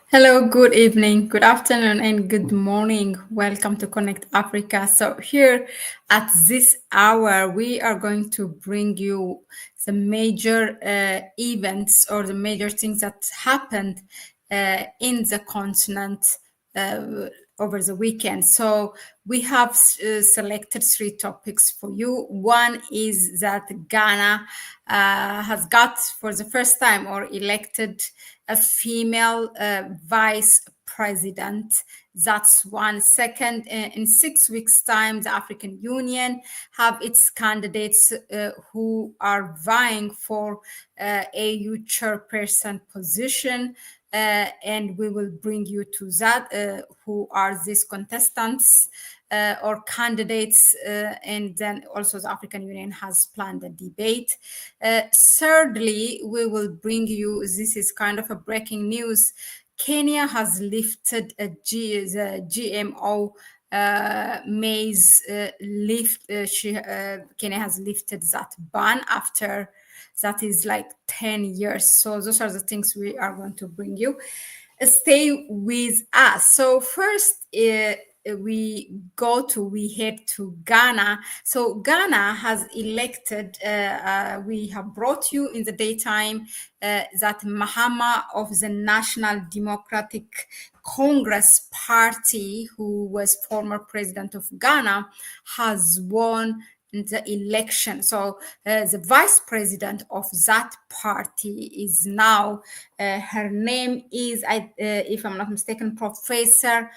Hello, good evening, good afternoon, and good morning. Welcome to Connect Africa. So, here at this hour, we are going to bring you the major events or the major things that happened in the continent uh, over the weekend. So we have selected three topics for you. One is that Ghana has got for the first time or elected a female vice president. That's one. Second, in 6 weeks' time, the African Union have its candidates who are vying for AU chairperson position. And we will bring you to that, who are these contestants or candidates, and then also the African Union has planned a debate. Thirdly, we will bring you, this is kind of a breaking news, Kenya has lifted the GMO maize Kenya has lifted that ban after that is like 10 years. So those are the things we are going to bring you. Stay with us. So first, we head to Ghana. So Ghana has elected, we have brought you in the daytime that Mahama of the National Democratic Congress Party, who was former president of Ghana, has won the election. So the vice president of that party is now, her name is, if I'm not mistaken, Professor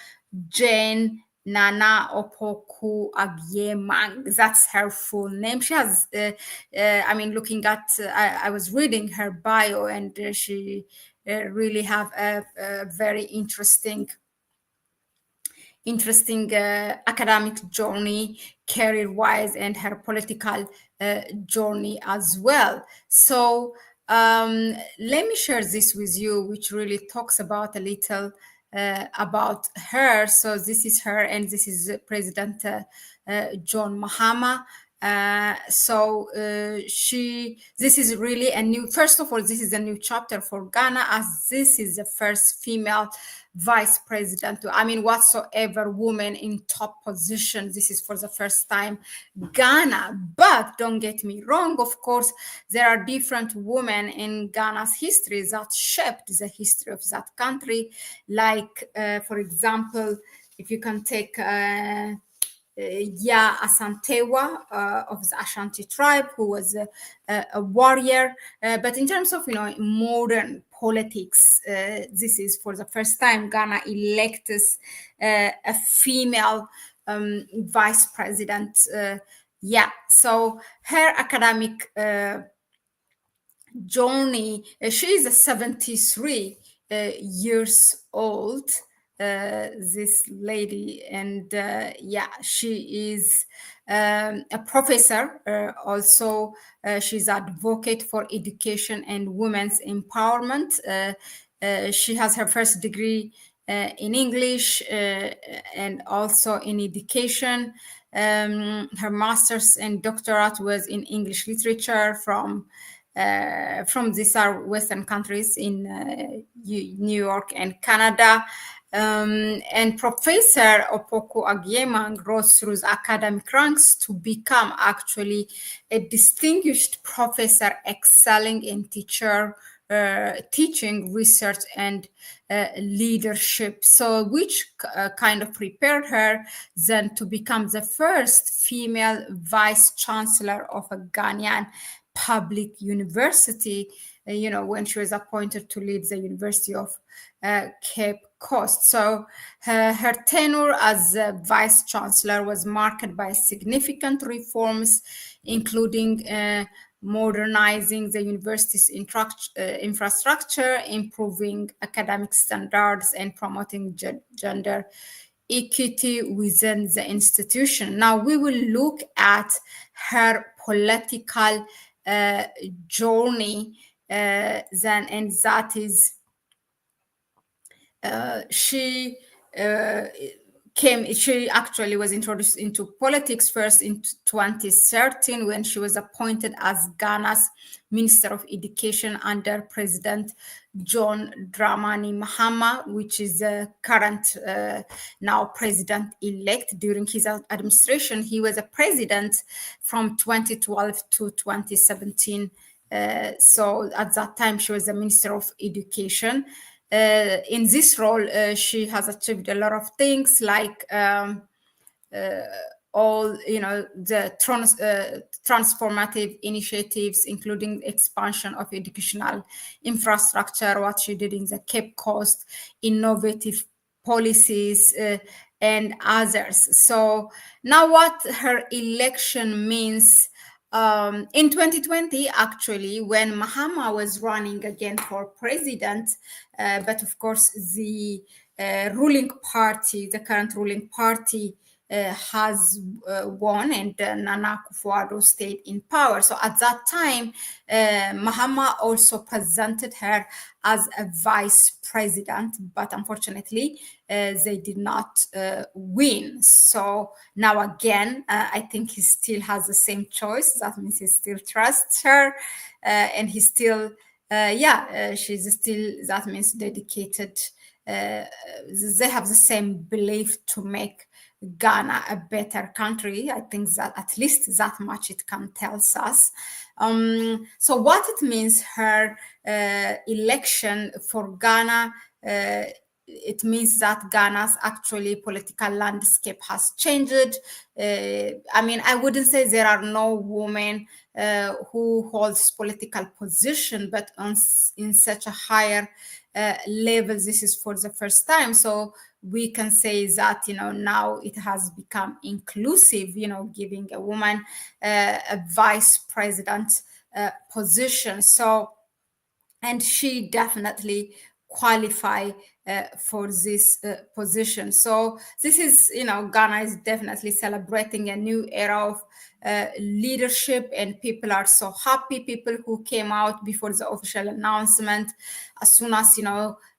Jane Nana Opoku Agyemang. That's her full name. She has, looking at, I was reading her bio, and she really have a very interesting academic journey, career-wise, and her political journey as well. So let me share this with you, which really talks about a little about her. So this is her, and this is President John Mahama. This is really a new, first of all, this is a new chapter for Ghana, as this is the first female vice president, whatsoever woman in top position. This is for the first time Ghana. But don't get me wrong, of course, there are different women in Ghana's history that shaped the history of that country. Like, for example, if you can take Ya Asantewa of the Ashanti tribe, who was a warrior. But in terms of, modern politics, this is for the first time Ghana elects a female vice president. So her academic journey, she is a 73 years old, this lady, and she is a professor. Also, she's advocate for education and women's empowerment. She has her first degree in English and also in education. Her master's and doctorate was in English literature from these are Western countries in New York and Canada. And Professor Opoku Agyemang rose through the academic ranks to become actually a distinguished professor, excelling in teaching, research, and leadership. So, which kind of prepared her then to become the first female vice chancellor of a Ghanaian public university, when she was appointed to lead the University of Cape Coast. So her tenure as vice chancellor was marked by significant reforms, including modernizing the university's infrastructure, improving academic standards, and promoting gender equity within the institution. Now we will look at her political journey then, and that is she she actually was introduced into politics first in 2013 when she was appointed as Ghana's Minister of Education under President John Dramani Mahama, which is the current now president-elect. During his administration, he was a president from 2012 to 2017. So at that time, she was the Minister of Education. In this role, she has achieved a lot of things like all the transformative initiatives, including expansion of educational infrastructure, what she did in the Cape Coast, innovative policies, and others. So now what her election means, in 2020, actually, when Mahama was running again for president, but of course the ruling party, the current ruling party, has won, and Nana Akufo-Addo stayed in power. So at that time, Mahama also presented her as a vice president, but unfortunately, they did not win. So now again, I think he still has the same choice. That means he still trusts her, and he still, she's still, that means dedicated. They have the same belief to make Ghana a better country. I think that at least that much it can tell us. So what it means, her election for Ghana, it means that Ghana's actually political landscape has changed. I mean, I wouldn't say there are no women who holds political position, but in such a higher level, this is for the first time. So we can say that, now it has become inclusive, giving a woman a vice president position. So, and she definitely qualify for this position. So this is, Ghana is definitely celebrating a new era of leadership, and people are so happy. People who came out before the official announcement, as soon as,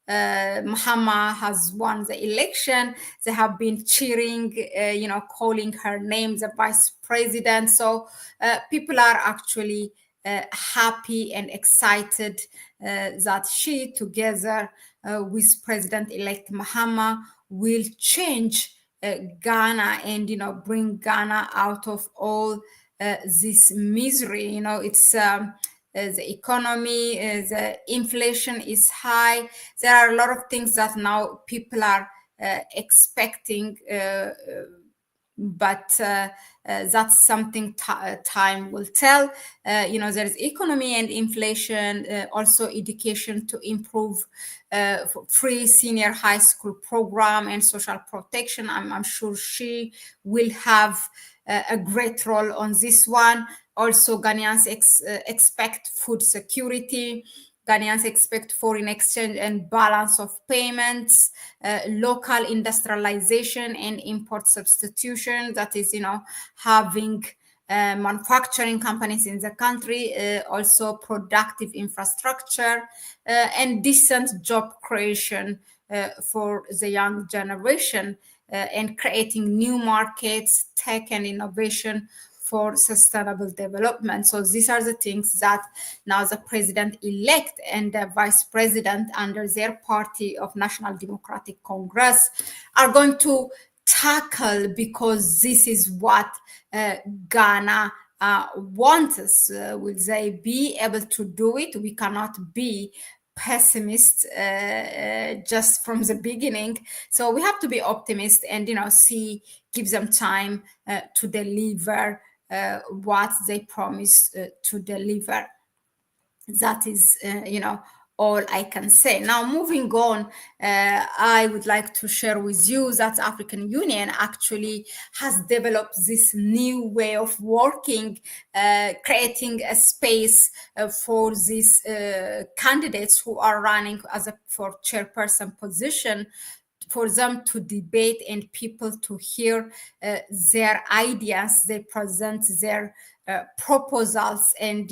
Mahama has won the election, they have been cheering, calling her name the vice president. So people are actually happy and excited that she, together with President-elect Mahama, will change Ghana and bring Ghana out of all this misery. It's the economy, the inflation is high. There are a lot of things that now people are expecting, but that's something time will tell. There is economy and inflation, also education to improve, free senior high school program and social protection. I'm sure she will have a great role on this one. Also, Ghanaians expect food security. Ghanaians expect foreign exchange and balance of payments, local industrialization and import substitution. That is, having manufacturing companies in the country, also productive infrastructure, and decent job creation for the young generation, and creating new markets, tech and innovation for sustainable development. So these are the things that now the president-elect and the vice president under their party of National Democratic Congress are going to tackle, because this is what Ghana wants us. Will they be able to do it? We cannot be pessimist just from the beginning. So we have to be optimist and give them time to deliver what they promise to deliver. That is all I can say. Now, moving on, I would like to share with you that the African Union actually has developed this new way of working, creating a space for these candidates who are running for chairperson position, for them to debate and people to hear their ideas. They present their proposals and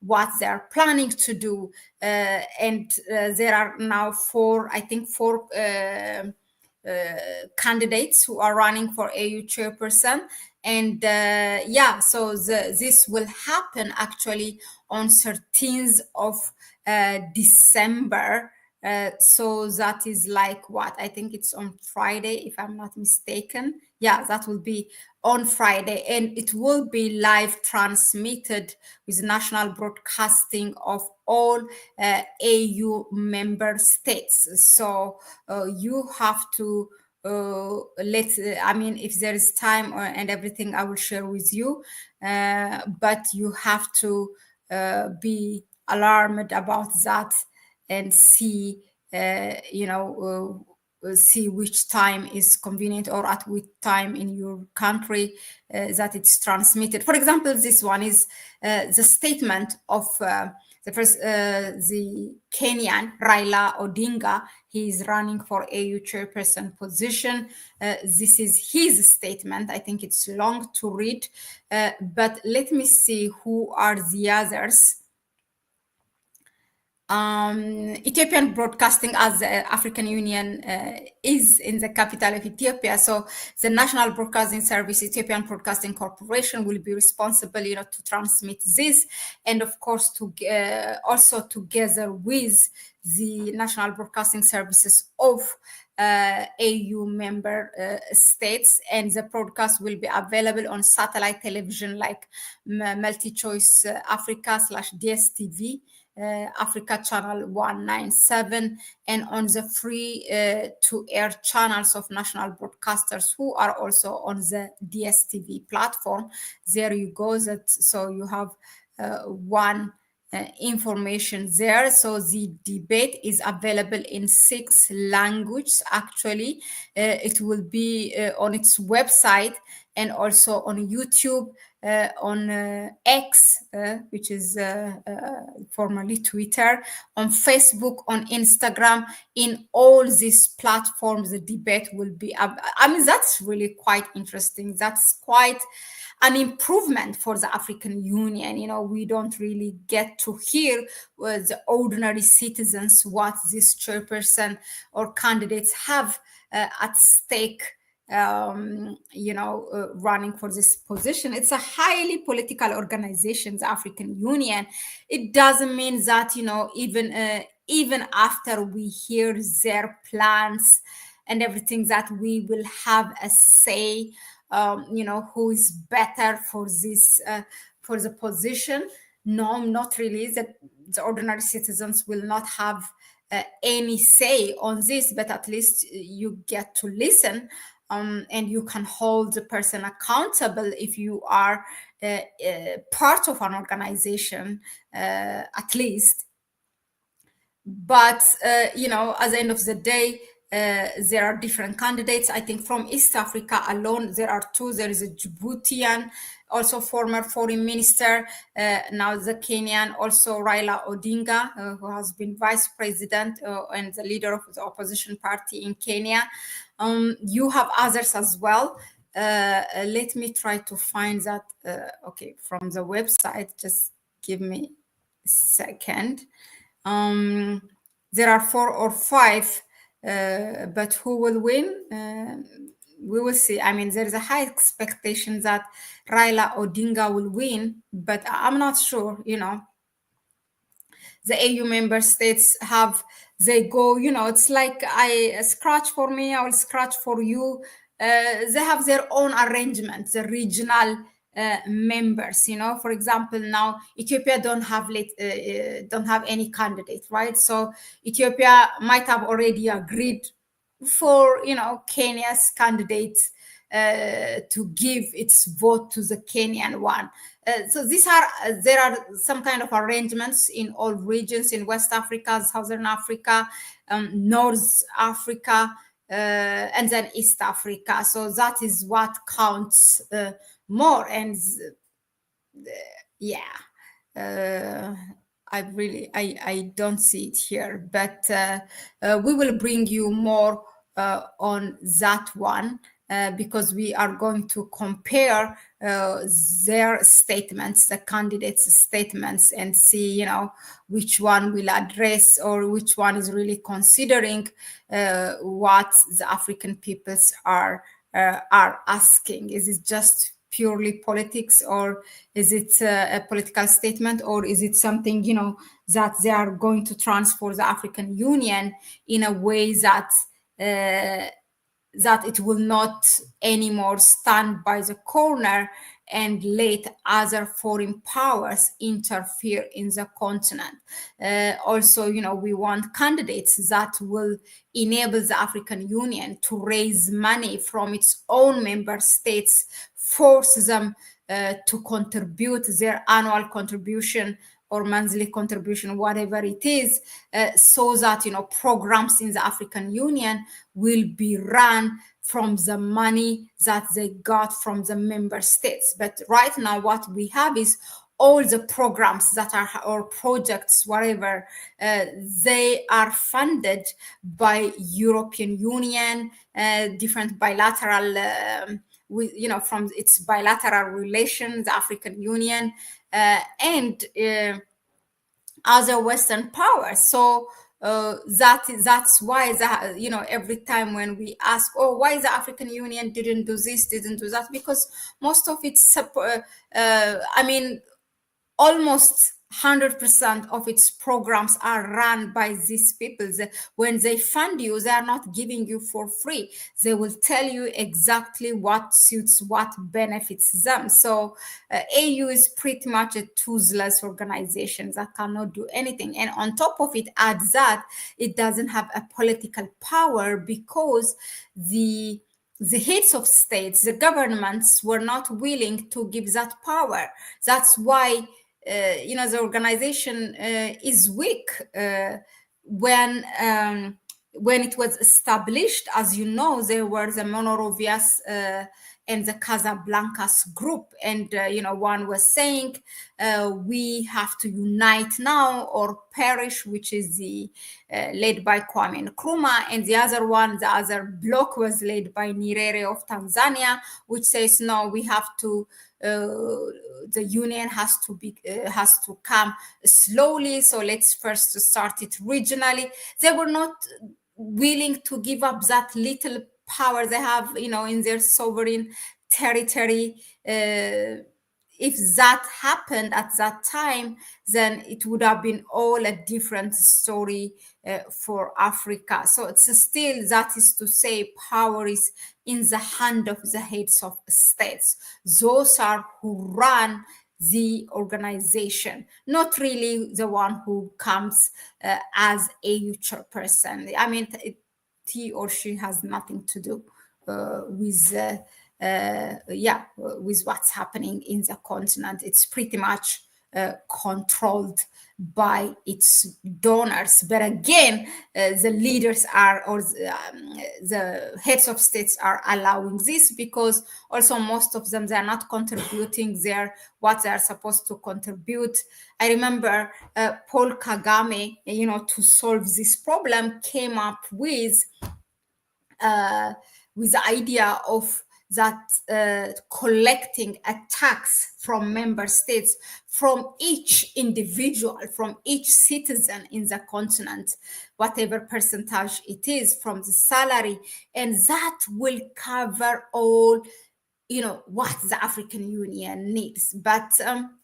what they're planning to do, and there are now four candidates who are running for AU chairperson. And so this will happen actually on 13th of December. So that is like what? I think it's on Friday, if I'm not mistaken. Yeah, that will be on Friday, and it will be live transmitted with national broadcasting of all AU member states. So you have to if there is time and everything, I will share with you. But you have to be alarmed about that and see, see which time is convenient, or at which time in your country that it's transmitted. For example, this one is the statement of the Kenyan Raila Odinga. He is running for AU chairperson position. This is his statement. I think it's long to read, but let me see who are the others. Ethiopian Broadcasting, as the African Union is in the capital of Ethiopia. So the National Broadcasting Service, Ethiopian Broadcasting Corporation, will be responsible, to transmit this, and of course to also together with the National Broadcasting Services of AU member states, and the broadcast will be available on satellite television like Multi-Choice Africa / DSTV. Africa channel 197, and on the free to air channels of national broadcasters who are also on the DSTV platform. There you go. So you have one information there. So the debate is available in 6 languages. Actually, it will be on its website and also on YouTube, on X, which is formerly Twitter, on Facebook, on Instagram. In all these platforms, the debate will be up. I mean, that's really quite interesting. That's quite an improvement for the African Union. We don't really get to hear the ordinary citizens what this chairperson or candidates have at stake, running for this position. It's a highly political organization, the African Union. It doesn't mean that, even after we hear their plans and everything, that we will have a say, who is better for this, for the position. No, not really. The ordinary citizens will not have any say on this, but at least you get to listen, and you can hold the person accountable if you are part of an organization, at least. But at the end of the day, there are different candidates. I think from East Africa alone, there are 2. There is a Djiboutian, also former foreign minister, now the Kenyan, also Raila Odinga, who has been vice president and the leader of the opposition party in Kenya. You have others as well. Let me try to find that. From the website, just give me a second. There are 4 or 5, but who will win? We will see. I mean, there is a high expectation that Raila Odinga will win, but I'm not sure. The AU member states they go, it's like I scratch for me, I will scratch for you. They have their own arrangements, the regional members. For example, now Ethiopia don't have any candidate, right? So Ethiopia might have already agreed for Kenya's candidates to give its vote to the Kenyan one. So there are some kind of arrangements in all regions, in West Africa, Southern Africa, North Africa, and then East Africa. So that is what counts more. And I don't see it here, but we will bring you more on that one because we are going to compare their statements, the candidates' statements, and see, which one will address or which one is really considering what the African peoples are asking. Is it just purely politics, or is it a political statement, or is it something that they are going to transfer the African Union in a way that that it will not anymore stand by the corner and let other foreign powers interfere in the continent. Also, we want candidates that will enable the African Union to raise money from its own member states, force them to contribute their annual contribution or monthly contribution, whatever it is, so that programs in the African Union will be run from the money that they got from the member states. But right now, what we have is all the programs that are, or projects, whatever, they are funded by European Union, different bilateral. From its bilateral relations, the African Union, and other Western powers. So that's why every time when we ask, oh, why the African Union didn't do this, didn't do that, because most of it's almost 100% of its programs are run by these people. When they fund you, they are not giving you for free. They will tell you exactly what suits, what benefits them. So AU is pretty much a toothless organization that cannot do anything. And on top of it, add that it doesn't have a political power, because the heads of states, the governments, were not willing to give that power. That's why the organization is weak. When it was established, as you know, there were the Monorovias and the Casablancas group, and one was saying we have to unite now or perish, which is the led by Kwame Nkrumah, and the other bloc was led by Nyerere of Tanzania, which says no, we have to. The union has to come slowly, so let's first start it regionally. They were not willing to give up that little power they have, in their sovereign territory. If that happened at that time, then it would have been all a different story for Africa. So it's still, that is to say, power is in the hand of the heads of states. Those are who run the organization, not really the one who comes as AU chairperson. He or she has nothing to do with what's happening in the continent. It's pretty much controlled by its donors. But again, the leaders or the heads of states are allowing this, because also most of them, they are not contributing what they are supposed to contribute. I remember Paul Kagame, to solve this problem, came up with the idea of that collecting a tax from member states, from each individual, from each citizen in the continent, whatever percentage it is from the salary, and that will cover all what the African Union needs. But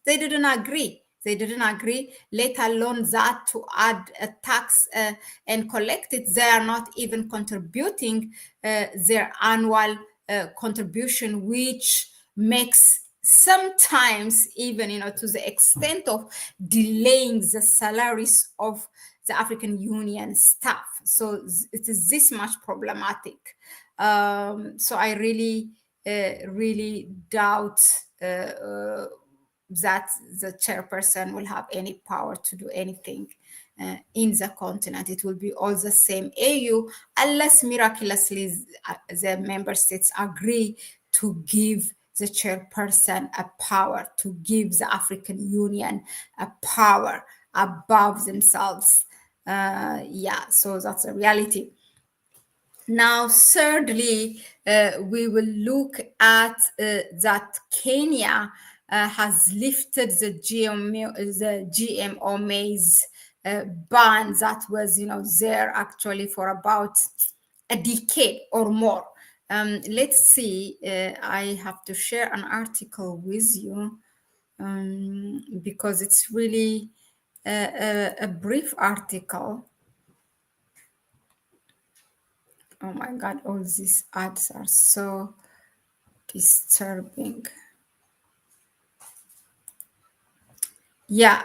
they didn't agree. They didn't agree, let alone that to add a tax and collect it. They are not even contributing their annual contribution, which makes sometimes even, to the extent of delaying the salaries of the African Union staff. So it is this much problematic. So I really doubt that the chairperson will have any power to do anything in the continent. It will be all the same AU, unless miraculously the member states agree to give the chairperson a power, to give the African Union a power above themselves. So that's a reality. Now, thirdly, we will look at that Kenya has lifted the GMO maize ban that was, there actually for about a decade or more. Let's see. I have to share an article with you because it's really a brief article. Oh my God, all these ads are so disturbing. Yeah,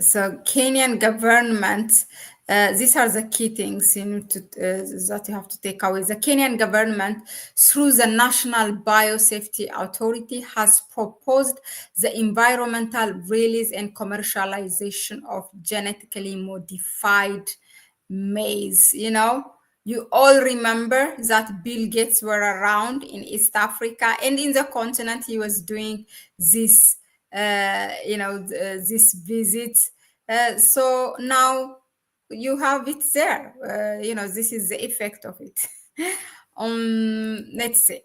so Kenyan government, these are the key things you need to that you have to take away. The Kenyan government, through the National Biosafety Authority, has proposed the environmental release and commercialization of genetically modified maize. You all remember that Bill Gates were around in East Africa and in the continent. He was doing this, this visit. So now you have it there. This is the effect of it. Let's see.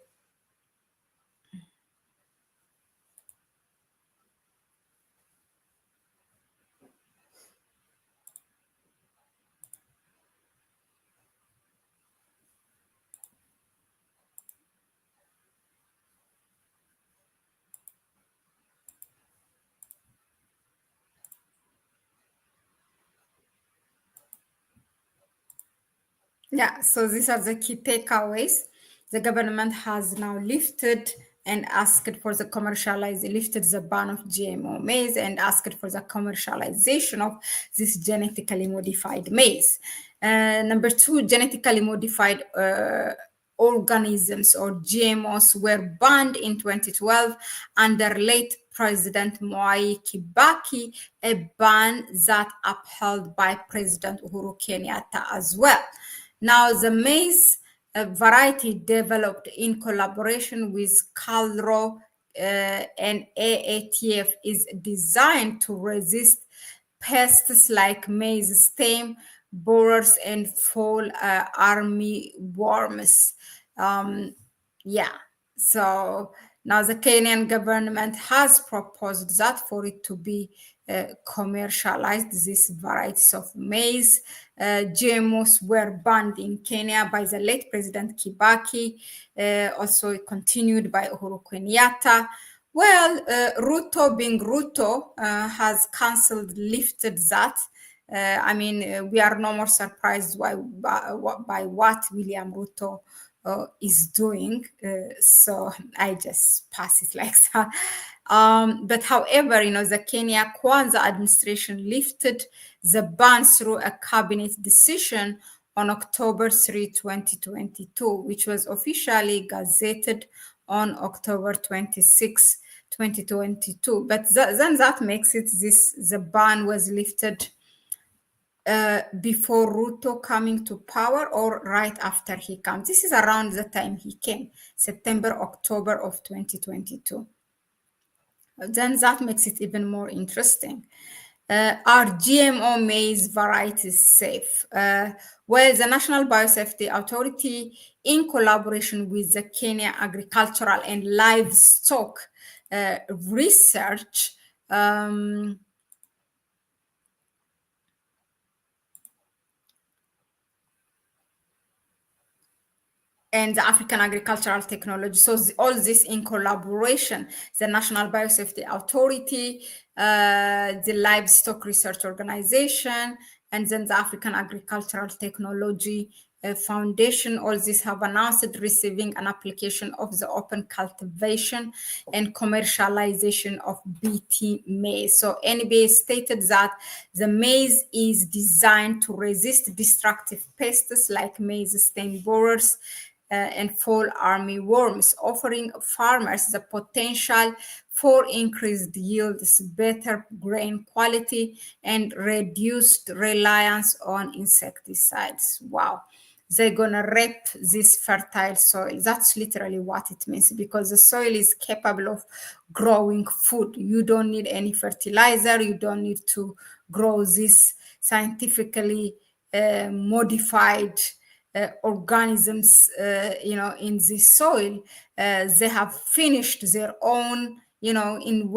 Yeah, so these are the key takeaways. The government has now lifted and asked for the lifted the ban of GMO maize and asked for the commercialization of this genetically modified maize. Number two, genetically modified organisms or GMOs were banned in 2012 under late President Mwai Kibaki, a ban that upheld by President Uhuru Kenyatta as well. Now, the maize variety developed in collaboration with Calro and AATF is designed to resist pests like maize stem borers and fall army worms. Yeah, so now the Kenyan government has proposed that for it to be commercialized, these varieties of maize. GMOs were banned in Kenya by the late President Kibaki, also continued by Uhuru Kenyatta. Well, Ruto, being Ruto, has cancelled, lifted that. We are no more surprised by what William Ruto is doing. So I just pass it like that. But however, the Kenya Kwanza administration lifted the ban through a cabinet decision on October 3, 2022, which was officially gazetted on October 26, 2022. But then that makes it the ban was lifted before Ruto coming to power or right after he comes. This is around the time he came, September, October of 2022. Then that makes it even more interesting. Are GMO maize varieties safe? Well, the National Biosafety Authority, in collaboration with the Kenya Agricultural and Livestock Research, and the African Agricultural Technology. So all this in collaboration, the National Biosafety Authority, the Livestock Research Organization, and then the African Agricultural Technology Foundation, all these have announced receiving an application of the open cultivation and commercialization of BT maize. So NBA stated that the maize is designed to resist destructive pests like maize stem borers, and fall army worms, offering farmers the potential for increased yields, better grain quality, and reduced reliance on insecticides. Wow. They're gonna rip this fertile soil. That's literally what it means, because the soil is capable of growing food. You don't need any fertilizer. You don't need to grow this scientifically modified organisms, in this soil. They have finished their own, in the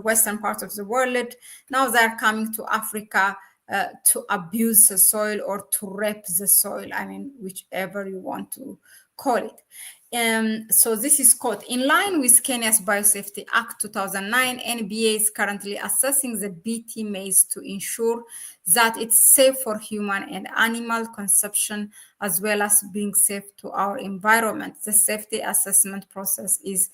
western part of the world. Now they're coming to Africa to abuse the soil or to rape the soil. I mean, whichever you want to call it. So this is called in line with Kenya's Biosafety Act 2009. NBA is currently assessing the BT maize to ensure that it's safe for human and animal consumption, as well as being safe to our environment. The safety assessment process is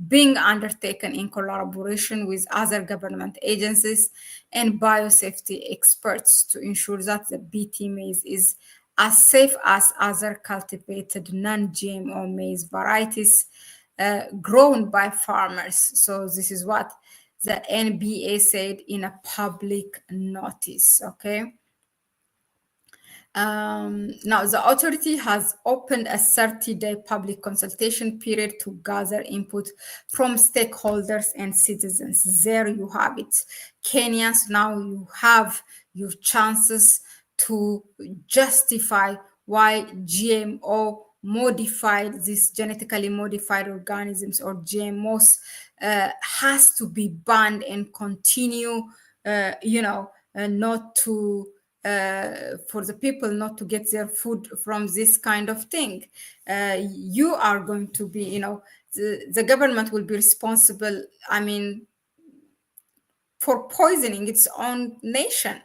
being undertaken in collaboration with other government agencies and biosafety experts to ensure that the BT maize is as safe as other cultivated non-GMO maize varieties grown by farmers. So this is what the NBA said in a public notice, okay? Now, the authority has opened a 30-day public consultation period to gather input from stakeholders and citizens. There you have it. Kenyans, now you have your chances to justify why GMO modified, these genetically modified organisms or GMOs has to be banned and continue, not to for the people not to get their food from this kind of thing. You are going to be, the government will be responsible, I mean, for poisoning its own nation.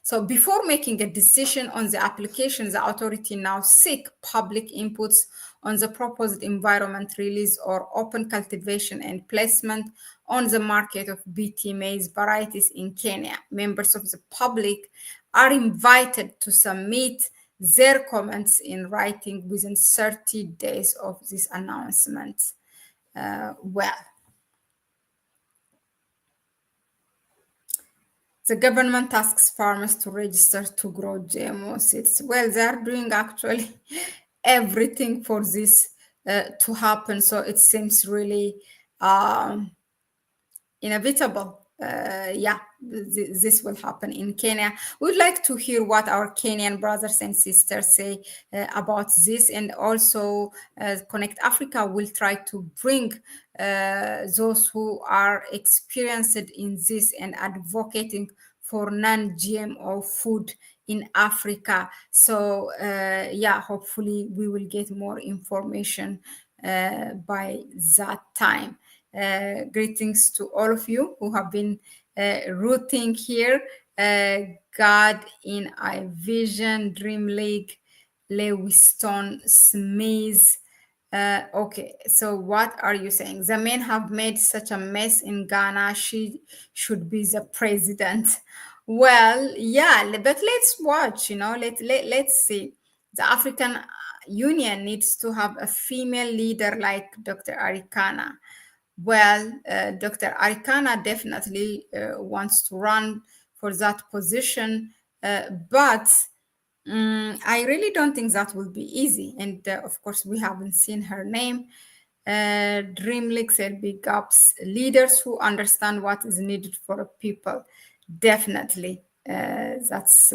So before making a decision on the application, the authority now seek public inputs on the proposed environment release or open cultivation and placement on the market of BT maize varieties in Kenya. Members of the public are invited to submit their comments in writing within 30 days of this announcement. The government asks farmers to register to grow GMO seeds. Well, they are doing actually everything for this to happen. So it seems really inevitable. This will happen in Kenya. We'd like to hear what our Kenyan brothers and sisters say about this, and also Connect Africa will try to bring those who are experienced in this and advocating for non-GMO food in Africa. So hopefully we will get more information by that time. Greetings to all of you who have been rooting here. God in I Vision, Dream League, Lewiston Smith. Okay, so what are you saying? The men have made such a mess in Ghana. She should be the president. Well, yeah, but let's watch, let's see. The African Union needs to have a female leader like Dr. Arikana. Well, Dr. Arikana definitely wants to run for that position, but I really don't think that will be easy. And of course, we haven't seen her name. Dream League said big ups leaders who understand what is needed for a people. Definitely, that's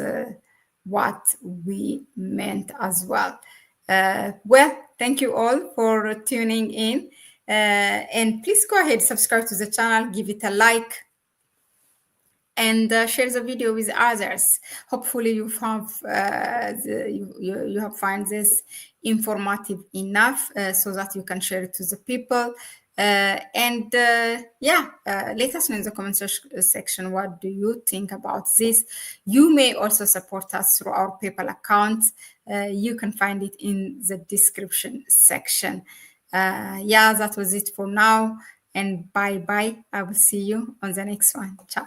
what we meant as well. Well, thank you all for tuning in. And please go ahead, subscribe to the channel, give it a like, and share the video with others. Hopefully you have you have found this informative enough so that you can share it to the people. Let us know in the comment section, what do you think about this? You may also support us through our PayPal account. You can find it in the description section. That was it for now, and bye bye. I will see you on the next one. Ciao.